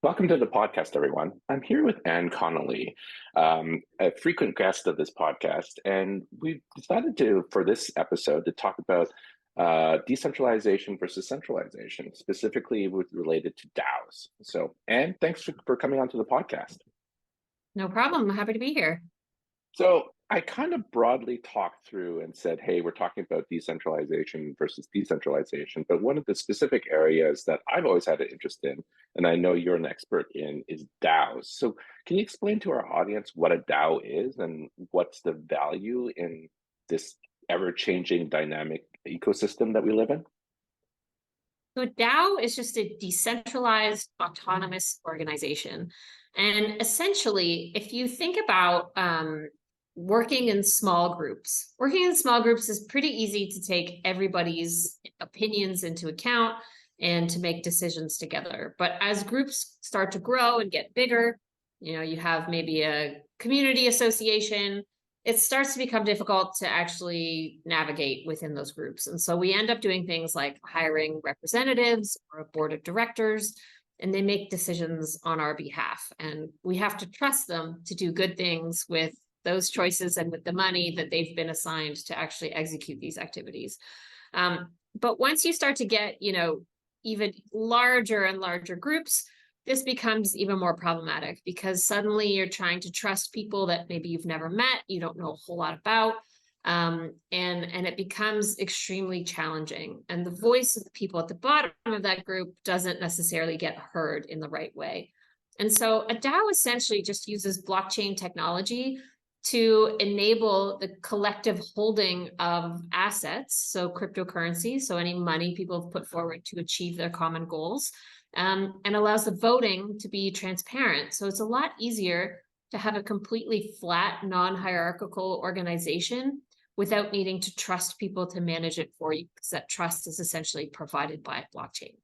Welcome to the podcast, everyone. I'm here with Anne Connelly, a frequent guest of this podcast, and we've decided for this episode, to talk about decentralization versus centralization, specifically related to DAOs. So, Anne, thanks for coming onto the podcast. No problem. Happy to be here. So I kind of broadly talked through and said, hey, we're talking about decentralization versus decentralization. But one of the specific areas that I've always had an interest in, and I know you're an expert in, is DAOs. So can you explain to our audience what a DAO is and what's the value in this ever-changing dynamic ecosystem that we live in? So a DAO is just a decentralized autonomous organization. And essentially, if you think about working in small groups, is pretty easy to take everybody's opinions into account and to make decisions together. But as groups start to grow and get bigger, you have maybe a community association, it starts to become difficult to actually navigate within those groups. And so we end up doing things like hiring representatives or a board of directors, and they make decisions on our behalf. And we have to trust them to do good things with those choices and with the money that they've been assigned to actually execute these activities. But once you start to get, even larger and larger groups, this becomes even more problematic because suddenly you're trying to trust people that maybe you've never met, you don't know a whole lot about, and it becomes extremely challenging. And the voice of the people at the bottom of that group doesn't necessarily get heard in the right way. And so a DAO essentially just uses blockchain technology to enable the collective holding of assets, so cryptocurrency, so any money people have put forward to achieve their common goals, and allows the voting to be transparent. So it's a lot easier to have a completely flat, non-hierarchical organization without needing to trust people to manage it for you, because that trust is essentially provided by blockchain.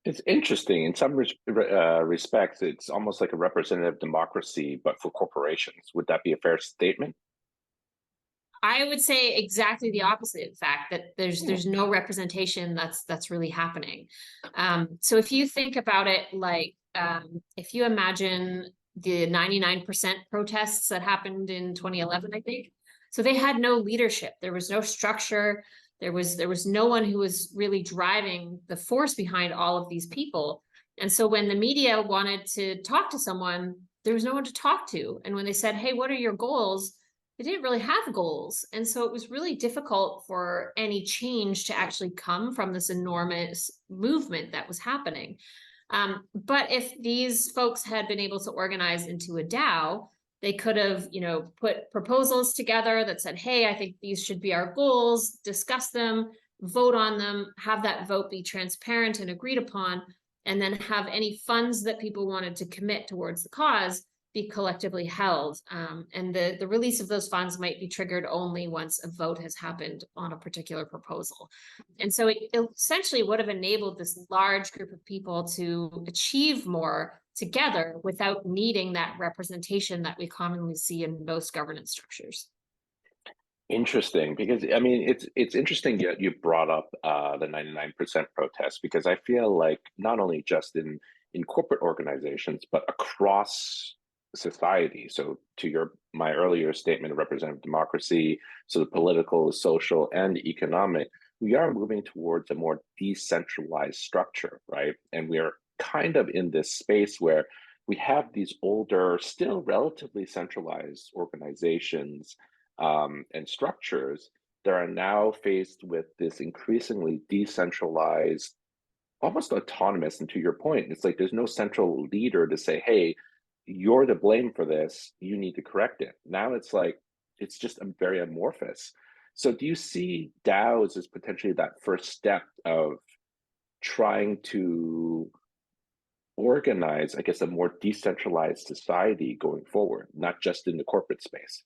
It's interesting. In some respects, it's almost like a representative democracy, but for corporations. Would that be a fair statement? I would say exactly the opposite. In fact, that there's no representation that's really happening. So if you think about it, like if you imagine the 99% protests that happened in 2011, I think. So they had no leadership. There was no structure. There was no one who was really driving the force behind all of these people. And so when the media wanted to talk to someone, there was no one to talk to. And when they said, hey, what are your goals? They didn't really have goals. And so it was really difficult for any change to actually come from this enormous movement that was happening. But if these folks had been able to organize into a DAO, they could have, put proposals together that said, hey, I think these should be our goals, discuss them, vote on them, have that vote be transparent and agreed upon, and then have any funds that people wanted to commit towards the cause be collectively held. And the release of those funds might be triggered only once a vote has happened on a particular proposal. And so it essentially would have enabled this large group of people to achieve more together without needing that representation that we commonly see in most governance structures. Interesting, because I mean, it's interesting you brought up the 99% protest, because I feel like not only just in corporate organizations, but across society. So to my earlier statement of representative democracy, so the political, the social, and the economic, we are moving towards a more decentralized structure, right? And we are kind of in this space where we have these older, still relatively centralized organizations and structures that are now faced with this increasingly decentralized, almost autonomous. And to your point, it's like there's no central leader to say, hey, you're to blame for this, you need to correct it. Now it's like, it's just very amorphous. So do you see DAOs as potentially that first step of trying to organize, I guess, a more decentralized society going forward, not just in the corporate space?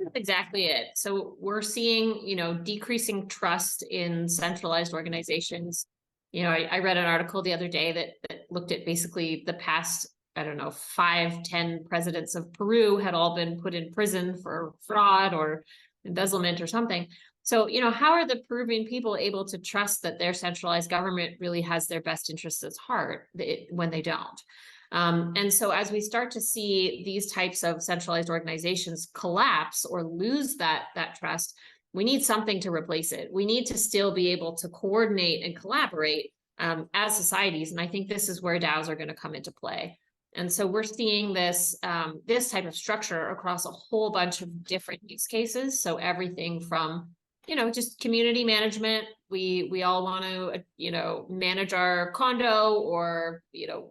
That's exactly it. So we're seeing, decreasing trust in centralized organizations. I read an article the other day that looked at basically the past, I don't know, 5-10 presidents of Peru had all been put in prison for fraud or embezzlement or something. So, how are the Peruvian people able to trust that their centralized government really has their best interests at heart when they don't? And so, as we start to see these types of centralized organizations collapse or lose that trust, we need something to replace it. We need to still be able to coordinate and collaborate as societies, and I think this is where DAOs are going to come into play. And so we're seeing this this type of structure across a whole bunch of different use cases. So everything from just community management. We all want to, manage our condo or,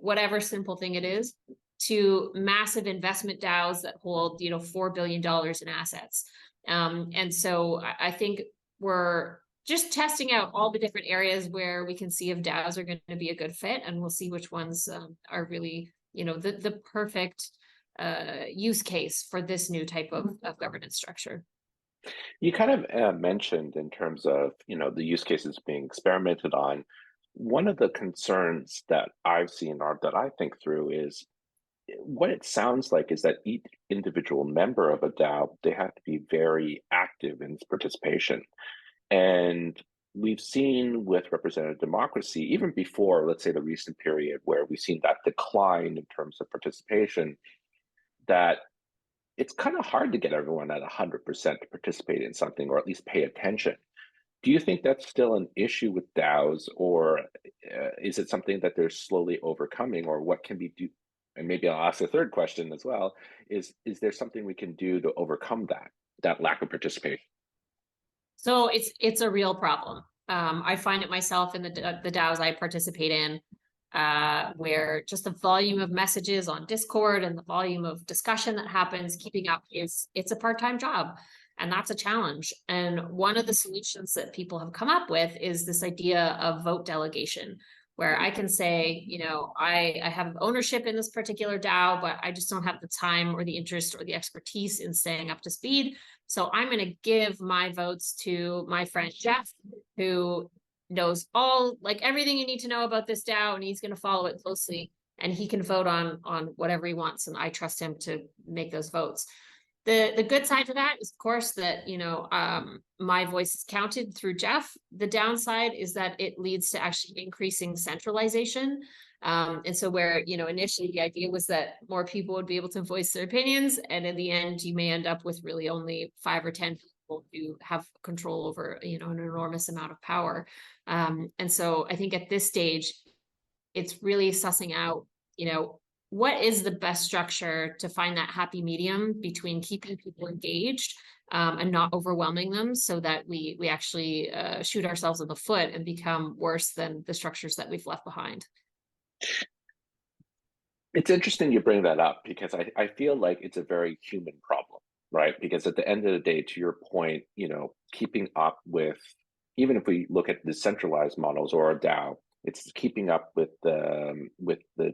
whatever simple thing it is, to massive investment DAOs that hold, $4 billion in assets. And so I think we're just testing out all the different areas where we can see if DAOs are going to be a good fit, and we'll see which ones are really, the perfect use case for this new type of governance structure. You kind of mentioned in terms of, the use cases being experimented on. One of the concerns that I've seen or that I think through is what it sounds like is that each individual member of a DAO, they have to be very active in its participation. And we've seen with representative democracy, even before, let's say, the recent period where we've seen that decline in terms of participation, that it's kind of hard to get everyone at 100% to participate in something or at least pay attention. Do you think that's still an issue with DAOs, or is it something that they're slowly overcoming, or what can we do? And maybe I'll ask a third question as well: is there something we can do to overcome that lack of participation? So it's a real problem. I find it myself in the DAOs I participate in, where just the volume of messages on Discord and the volume of discussion that happens, keeping up it's a part-time job. And that's a challenge. And one of the solutions that people have come up with is this idea of vote delegation, where I can say, I have ownership in this particular DAO, but I just don't have the time or the interest or the expertise in staying up to speed. So I'm going to give my votes to my friend Jeff, who knows everything you need to know about this DAO, and he's going to follow it closely, and he can vote on whatever he wants, and I trust him to make those votes. The good side to that is, of course, that my voice is counted through Jeff. The downside is that it leads to actually increasing centralization. And so where, initially the idea was that more people would be able to voice their opinions, and in the end, you may end up with really only 5 or 10 people who have control over, an enormous amount of power. And so I think at this stage, it's really sussing out, what is the best structure to find that happy medium between keeping people engaged and not overwhelming them, so that we actually shoot ourselves in the foot and become worse than the structures that we've left behind. It's interesting you bring that up, because I feel like it's a very human problem, right? Because at the end of the day, to your point, keeping up with, even if we look at decentralized models or a DAO, it's keeping up with the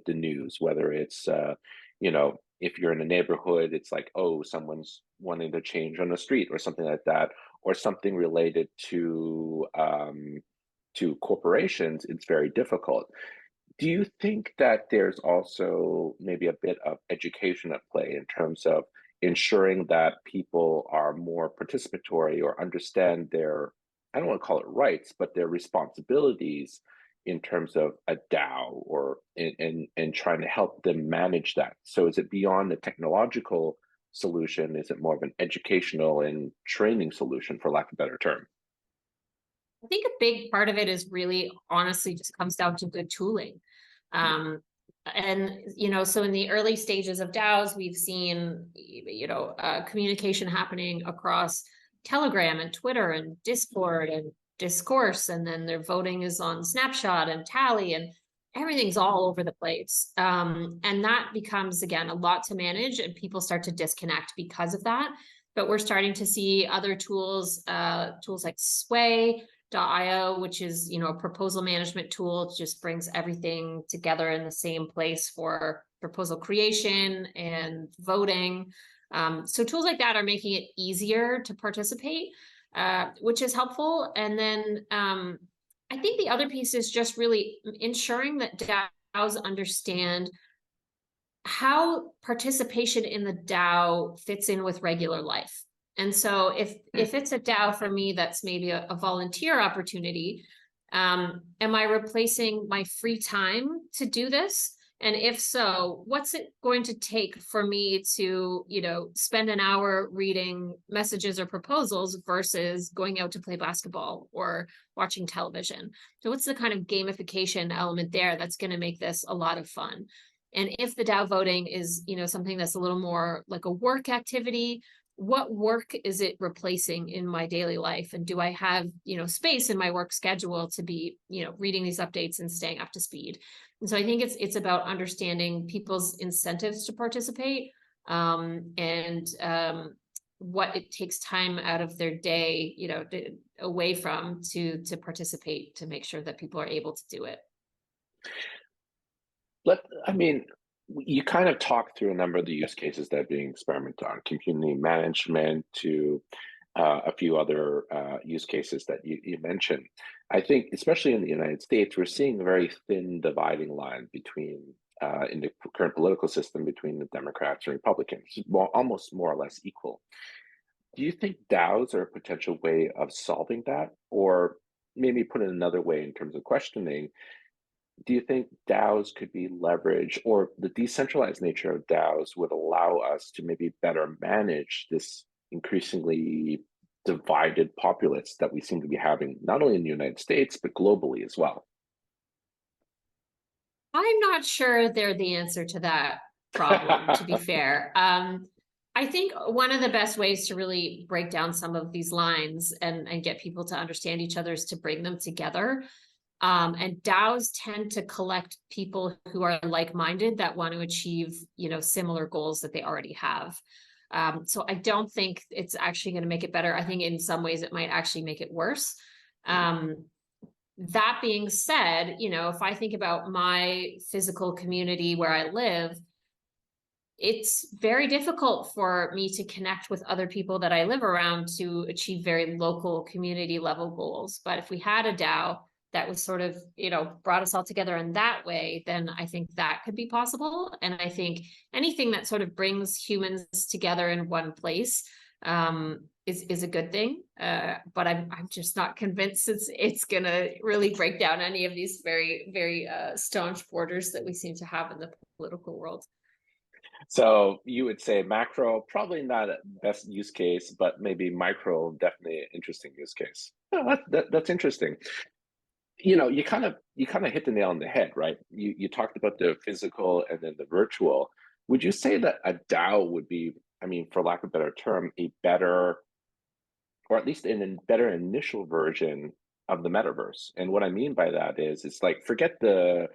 news, whether it's if you're in a neighborhood, it's like, oh, someone's wanting to change on the street or something like that, or something related to corporations. It's very difficult. Do you think that there's also maybe a bit of education at play in terms of ensuring that people are more participatory or understand their, I don't want to call it rights, but their responsibilities in terms of a DAO, or and trying to help them manage that? So is it beyond the technological solution? Is it more of an educational and training solution, for lack of a better term? I think a big part of it is really, honestly, just comes down to good tooling. And, so in the early stages of DAOs, we've seen, communication happening across Telegram and Twitter and Discord and Discourse, and then their voting is on Snapshot and Tally, and everything's all over the place. And that becomes, again, a lot to manage, and people start to disconnect because of that. But we're starting to see other tools like Sway.io, which is, a proposal management tool. It just brings everything together in the same place for proposal creation and voting. So tools like that are making it easier to participate, which is helpful. And then I think the other piece is just really ensuring that DAOs understand how participation in the DAO fits in with regular life. And so if it's a DAO for me, that's maybe a volunteer opportunity, am I replacing my free time to do this? And if so, what's it going to take for me to, spend an hour reading messages or proposals versus going out to play basketball or watching television? So what's the kind of gamification element there that's going to make this a lot of fun? And if the DAO voting is, something that's a little more like a work activity, what work is it replacing in my daily life? And do I have, space in my work schedule to be, reading these updates and staying up to speed? And so I think it's about understanding people's incentives to participate, and what it takes time out of their day, away from to participate, to make sure that people are able to do it. I mean, you kind of talked through a number of the use cases that are being experimented on, community management to a few other use cases that you mentioned. I think, especially in the United States, we're seeing a very thin dividing line between, in the current political system, between the Democrats and Republicans, well, almost more or less equal. Do you think DAOs are a potential way of solving that? Or maybe put it another way in terms of questioning, do you think DAOs could be leveraged, or the decentralized nature of DAOs would allow us to maybe better manage this increasingly divided populace that we seem to be having, not only in the United States, but globally as well? I'm not sure they're the answer to that problem, to be fair. I think one of the best ways to really break down some of these lines and get people to understand each other is to bring them together. And DAOs tend to collect people who are like-minded, that want to achieve, similar goals that they already have. So I don't think it's actually going to make it better. I think in some ways it might actually make it worse. That being said, if I think about my physical community where I live, it's very difficult for me to connect with other people that I live around to achieve very local community level goals. But if we had a DAO that was sort of, brought us all together in that way, then I think that could be possible. And I think anything that sort of brings humans together in one place, is a good thing. But I'm just not convinced it's gonna really break down any of these very, very staunch borders that we seem to have in the political world. So you would say macro, probably not a best use case, but maybe micro, definitely an interesting use case. Oh, that's interesting. You kind of hit the nail on the head, right? You talked about the physical and then the virtual. Would you say that a DAO would be, I mean, for lack of a better term, a better, or at least in a better initial version of the metaverse? And what I mean by that is, it's like, forget the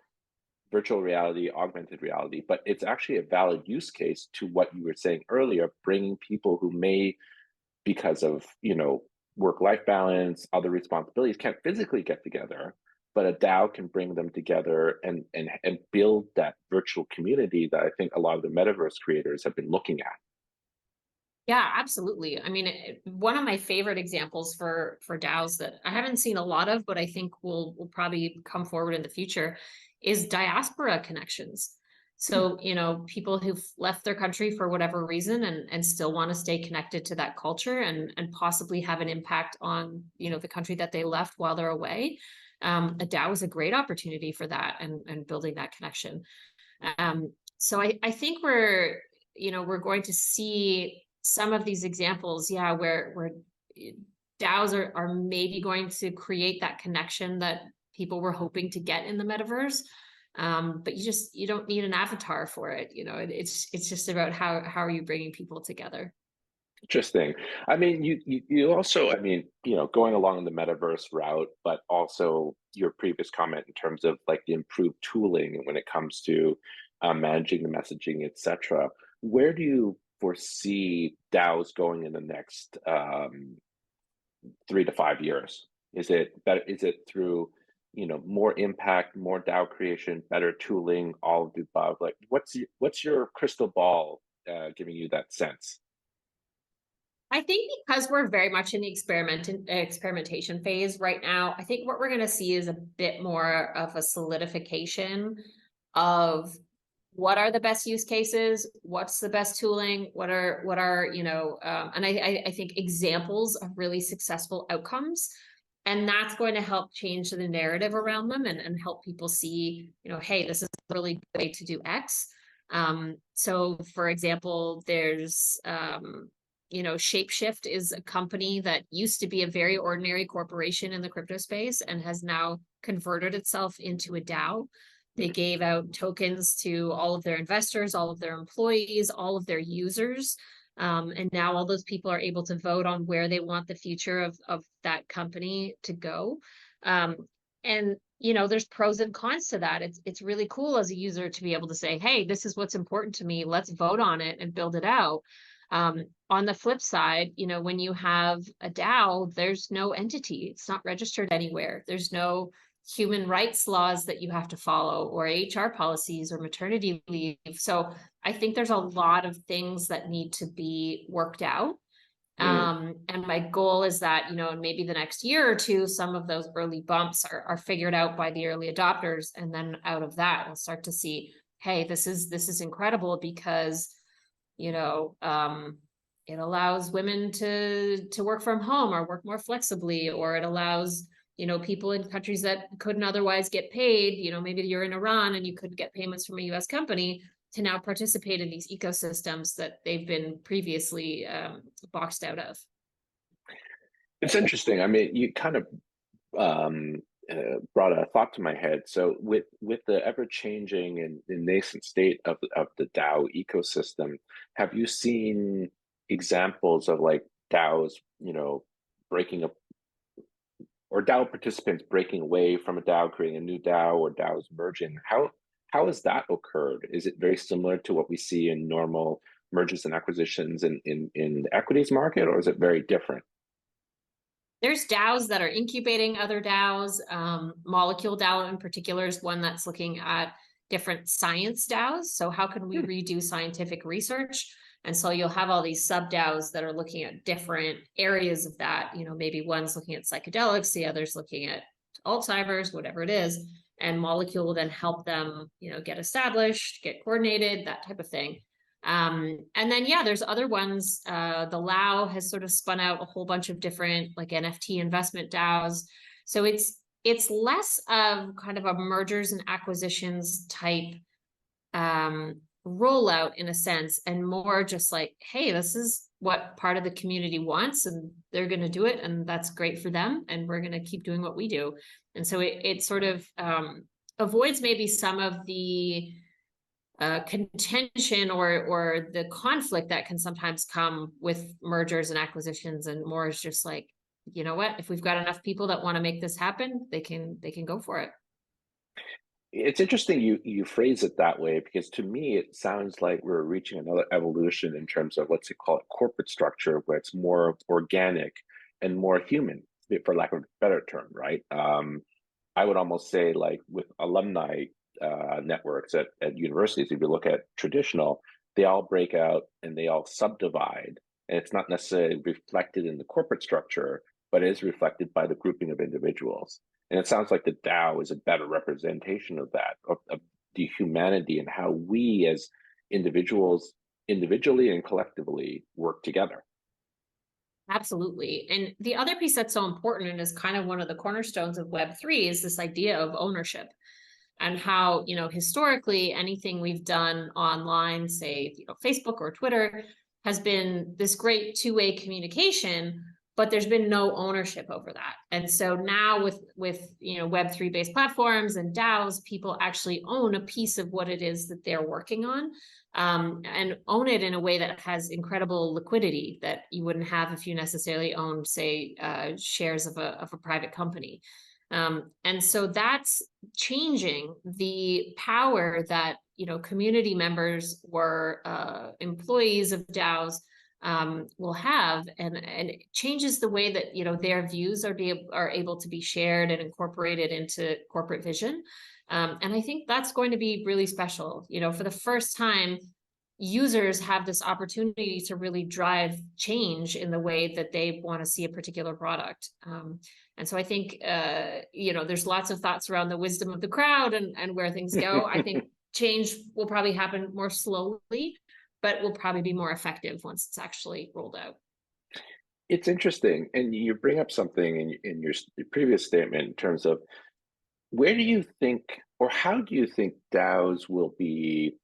virtual reality, augmented reality, but it's actually a valid use case to what you were saying earlier, bringing people who may, because of, work-life balance, other responsibilities, can't physically get together, but a DAO can bring them together and build that virtual community that I think a lot of the metaverse creators have been looking at. Yeah, absolutely. I mean, one of my favorite examples for DAOs that I haven't seen a lot of, but I think will probably come forward in the future, is diaspora connections. So, people who've left their country for whatever reason and still want to stay connected to that culture and possibly have an impact on, the country that they left while they're away. A DAO is a great opportunity for that and building that connection. So I think we're going to see some of these examples, yeah, where DAOs are maybe going to create that connection that people were hoping to get in the metaverse. But you don't need an avatar for it. It's just about how are you bringing people together. Interesting. I mean, you also, I mean, going along the metaverse route, but also your previous comment in terms of like the improved tooling when it comes to managing the messaging, etc. Where do you foresee DAOs going in the next 3 to 5 years? Is it better? Is it through more impact, more DAO creation, better tooling, all of the above? Like, what's your crystal ball giving you that sense? I think because we're very much in the experimentation phase right now, I think what we're going to see is a bit more of a solidification of what are the best use cases, what's the best tooling, what are and I think examples of really successful outcomes, and that's going to help change the narrative around them and help people see, hey, this is a really good way to do X. So for example, there's Shapeshift is a company that used to be a very ordinary corporation in the crypto space and has now converted itself into a DAO. They gave out tokens to all of their investors, all of their employees, all of their users. And now all those people are able to vote on where they want the future of that company to go. And there's pros and cons to that. It's really cool as a user to be able to say, hey, this is what's important to me. Let's vote on it and build it out. On the flip side, when you have a DAO, there's no entity. It's not registered anywhere. There's no human rights laws that you have to follow, or HR policies, or maternity leave. So I think there's a lot of things that need to be worked out. And my goal is that, in maybe the next year or two, some of those early bumps are figured out by the early adopters. And then out of that, we'll start to see, hey, this is incredible because, it allows women to work from home or work more flexibly, or it allows people in countries that couldn't otherwise get paid, maybe you're in Iran and you couldn't get payments from a US company, to now participate in these ecosystems that they've been previously boxed out of. It's interesting. I mean, you kind of brought a thought to my head. So with the ever-changing and nascent state of the DAO ecosystem, have you seen examples of like DAOs, breaking up, or DAO participants breaking away from a DAO, creating a new DAO, or DAOs merging? How has that occurred? Is it very similar to what we see in normal mergers and acquisitions in the equities market, or is it very different? There's DAOs that are incubating other DAOs. Molecule DAO in particular is one that's looking at different science DAOs. So how can we redo scientific research? And so you'll have all these sub DAOs that are looking at different areas of that. Maybe one's looking at psychedelics, the other's looking at Alzheimer's, whatever it is. And Molecule will then help them, get established, get coordinated, that type of thing. And then, there's other ones. The Lao has sort of spun out a whole bunch of different like NFT investment DAOs. So it's less of kind of a mergers and acquisitions type rollout in a sense, and more just like, hey, this is what part of the community wants, and they're going to do it, and that's great for them, and we're going to keep doing what we do. And so it sort of avoids maybe some of the contention or the conflict that can sometimes come with mergers and acquisitions, and more is just like, what, if we've got enough people that want to make this happen, they can go for it. It's interesting you phrase it that way, because to me it sounds like we're reaching another evolution in terms of, let's call it, corporate structure, where it's more organic and more human, for lack of a better term, right? I would almost say, like with alumni networks at universities, if you look at traditional, they all break out and they all subdivide, and it's not necessarily reflected in the corporate structure, but it is reflected by the grouping of individuals. And it sounds like the DAO is a better representation of that, of the humanity and how we as individuals, individually and collectively, work together. Absolutely. And the other piece that's so important, and is kind of one of the cornerstones of Web3, is this idea of ownership, and how, historically, anything we've done online, say, Facebook or Twitter, has been this great two-way communication, but there's been no ownership over that. And so now with Web3 based platforms and DAOs, people actually own a piece of what it is that they're working on, and own it in a way that has incredible liquidity that you wouldn't have if you necessarily owned, say, shares of a private company. And so that's changing the power that, community members or employees of DAOs will have, and it changes the way that their views are able to be shared and incorporated into corporate vision. And I think that's going to be really special. For the first time, users have this opportunity to really drive change in the way that they want to see a particular product. And so I think there's lots of thoughts around the wisdom of the crowd and where things go. I think change will probably happen more slowly, but will probably be more effective once it's actually rolled out. It's interesting, and you bring up something in your previous statement in terms of where do you think, or how do you think DAOs will be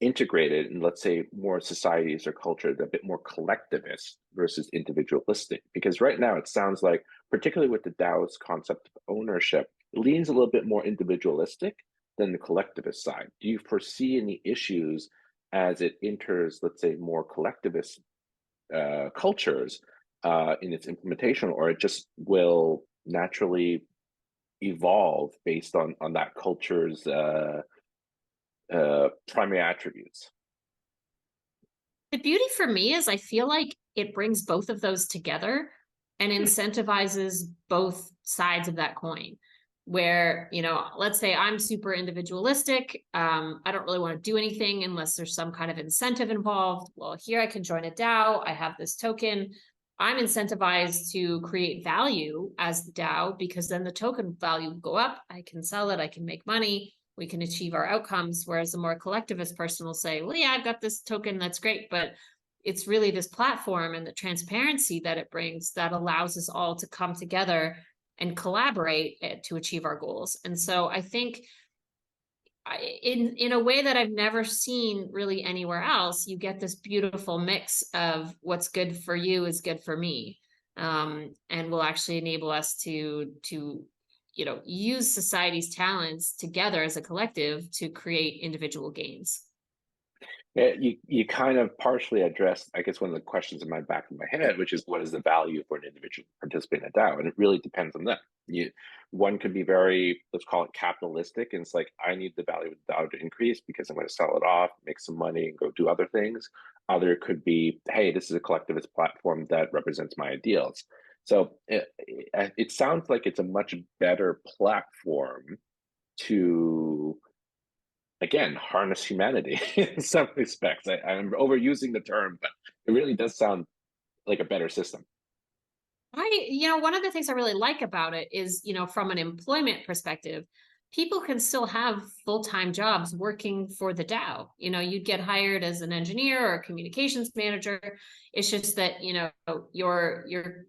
integrated in, let's say, more societies or culture that are a bit more collectivist versus individualistic? Because right now it sounds like, particularly with the DAO's concept of ownership, it leans a little bit more individualistic than the collectivist side. Do you foresee any issues as it enters, let's say, more collectivist cultures in its implementation, or it just will naturally evolve based on that culture's primary attributes? The beauty for me is I feel like it brings both of those together and Hmm. incentivizes both sides of that coin. Where, let's say I'm super individualistic. I don't really want to do anything unless there's some kind of incentive involved. Well, here I can join a DAO. I have this token. I'm incentivized to create value as the DAO because then the token value will go up. I can sell it. I can make money. We can achieve our outcomes. Whereas the more collectivist person will say, well, yeah, I've got this token. That's great. But it's really this platform and the transparency that it brings that allows us all to come together and collaborate to achieve our goals. And so I think in a way that I've never seen really anywhere else, you get this beautiful mix of what's good for you is good for me, and will actually enable us to use society's talents together as a collective to create individual gains. Yeah, you kind of partially addressed, I guess, one of the questions in my back of my head, which is what is the value for an individual participating in a DAO? And it really depends on them. One could be very, let's call it capitalistic, and it's like, I need the value of the DAO to increase because I'm going to sell it off, make some money, and go do other things. Other could be, hey, this is a collectivist platform that represents my ideals. So it sounds like it's a much better platform to, again, harness humanity in some respects. I'm overusing the term, but it really does sound like a better system. One of the things I really like about it is, from an employment perspective, people can still have full-time jobs working for the DAO. You'd get hired as an engineer or a communications manager. It's just that, you're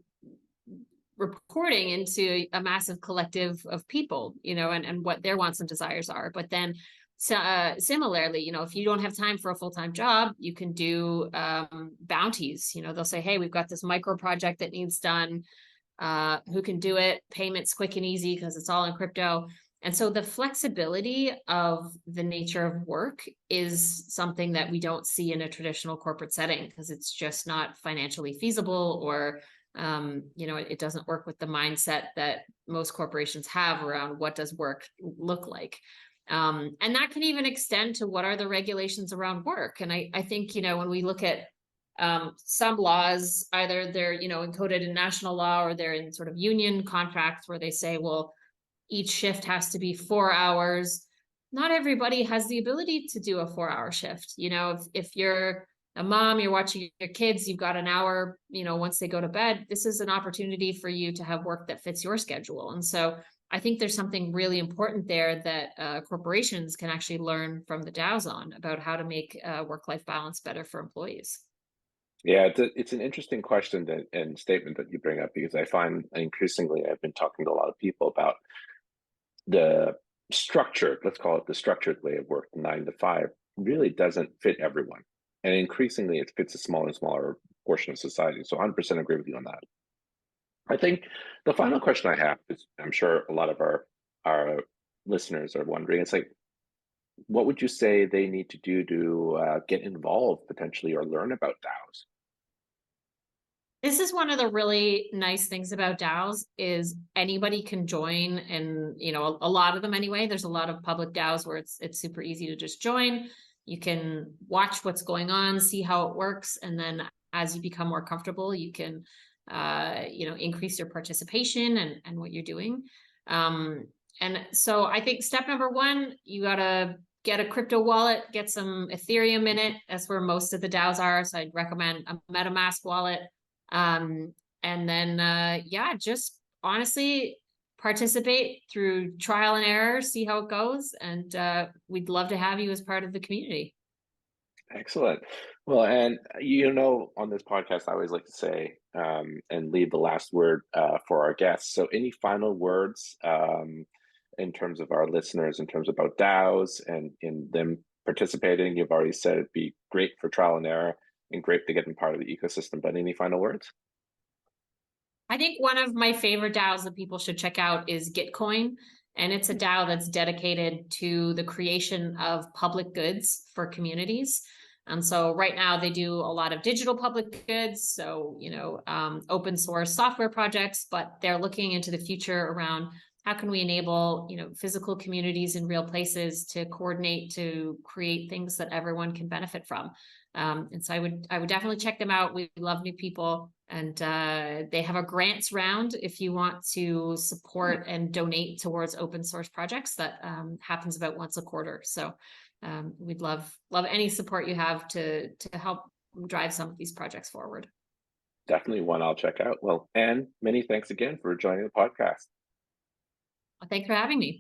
reporting into a massive collective of people, and what their wants and desires are. But then similarly, if you don't have time for a full-time job, you can do bounties. They'll say, hey, we've got this micro project that needs done. Who can do it? Payments quick and easy because it's all in crypto. And so the flexibility of the nature of work is something that we don't see in a traditional corporate setting because it's just not financially feasible, or it doesn't work with the mindset that most corporations have around what does work look like. And that can even extend to what are the regulations around work. And I think, when we look at some laws, either they're, encoded in national law or they're in sort of union contracts where they say, well, each shift has to be 4 hours. Not everybody has the ability to do a 4-hour shift. If you're a mom, you're watching your kids, you've got an hour, once they go to bed, this is an opportunity for you to have work that fits your schedule. And so I think there's something really important there that corporations can actually learn from the DAOs on about how to make work-life balance better for employees. Yeah, it's an interesting question and statement that you bring up, because I find increasingly I've been talking to a lot of people about the structured, let's call it the structured way of work, 9 to 5, really doesn't fit everyone. And increasingly it fits a smaller and smaller portion of society. So 100% agree with you on that. I think the final question I have is, I'm sure a lot of our listeners are wondering, it's like, what would you say they need to do to get involved potentially or learn about DAOs? This is one of the really nice things about DAOs is anybody can join, and a lot of them anyway. There's a lot of public DAOs where it's super easy to just join. You can watch what's going on, see how it works, and then as you become more comfortable, you can increase your participation and what you're doing. And so I think step number one, you gotta get a crypto wallet, get some Ethereum in it. That's where most of the DAOs are. So I'd recommend a MetaMask wallet. And then, just honestly participate through trial and error, see how it goes. And we'd love to have you as part of the community. Excellent. Well, and you know, on this podcast, I always like to say and leave the last word for our guests. So, any final words in terms of our listeners, in terms about DAOs and in them participating? You've already said it'd be great for trial and error and great to get in part of the ecosystem. But any final words? I think one of my favorite DAOs that people should check out is Gitcoin. And it's a DAO that's dedicated to the creation of public goods for communities. And so right now they do a lot of digital public goods, so open source software projects, but they're looking into the future around how can we enable physical communities in real places to coordinate to create things that everyone can benefit from. And so I would definitely check them out. We love new people, and they have a grants round if you want to support and donate towards open source projects. That happens about once a quarter. So we'd love any support you have to help drive some of these projects forward. Definitely one I'll check out. Well, Anne, many thanks again for joining the podcast. Well, thanks for having me.